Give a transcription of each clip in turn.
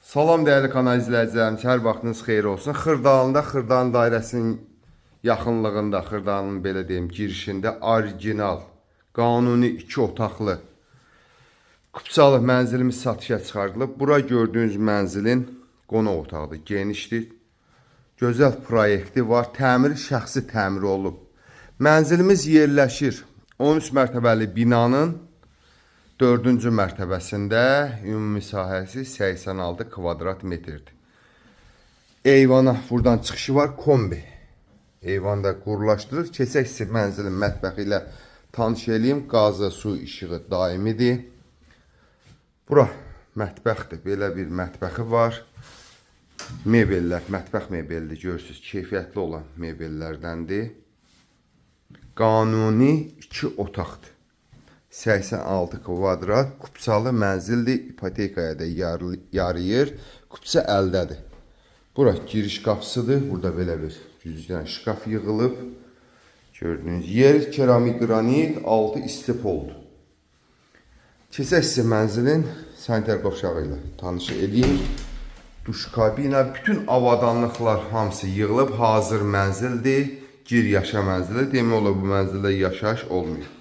Salam dəyərli kanal izləyicilərimiz, hər vaxtınız xeyir olsun. Xırdalında, Xırdalan dairəsinin yaxınlığında, Xırdalanın belə deyim, girişində orijinal, qanuni 2 otaqlı kupçalı mənzilimiz satışa çıxarılıb. Bura gördüyünüz mənzilin qonaq otağıdır, genişdir. Gözəl proyekti var, təmiri şəxsi təmiri olub. Mənzilimiz yerləşir 13 mərtəbəli binanın 4-cü mərtəbəsində, ümumi sahəsi 86 kvadrat metrdir. Eyvana buradan çıxışı var, kombi. Eyvanda qurulaşdırır. Keçək mənzilin mətbəxi ilə tanış eləyim. Qazı, su, işığı daimidir. Bura mətbəxdir. Belə bir mətbəxi var. Mebellər, mətbəx mebeldir. Görürsünüz, keyfiyyətli olan mebellərdəndir. Qanuni 2 otaqdır. 86 kvadrat kupçalı mənzildir. İpotekaya da yarayır. Kupça əldədir. Bura giriş qapısıdır. Burada belə bir güzgən şkaf yığılıb. Gördüyünüz yer keramik qranit, altı istipoldur. Keçək sizə mənzilin sanitar qovşağı ilə tanış edeyim. Duş kabina, bütün avadanlıqlar hamısı yığılıb. Hazır mənzildir. Gir yaşa mənzili. Demək olar bu mənzildə yaşayış olmuyor.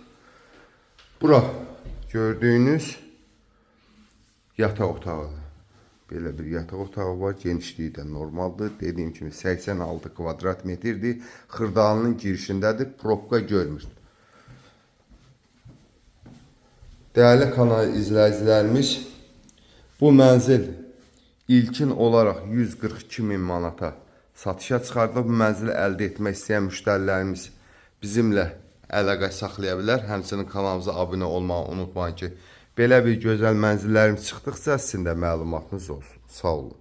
Bura gördüyünüz yataq otağıdır. Belə bir yataq otağı var. Genişliyi də normaldır. Dediyim kimi 86 kvadrat metrdir. Xırdalanın girişindədir. Probka görmür. Dəyərli kanal izləyicilərimiz, bu mənzil ilkin olaraq 142 min manata satışa çıxardılıb. Bu mənzili əldə etmək istəyən müştərilərimiz bizimlə əlaqə saxlaya bilər. Həmçinin kanalımıza abunə olmağı unutmayın ki, belə bir gözəl mənzillərimiz çıxdıqca sizin də məlumatınız olsun. Sağ olun.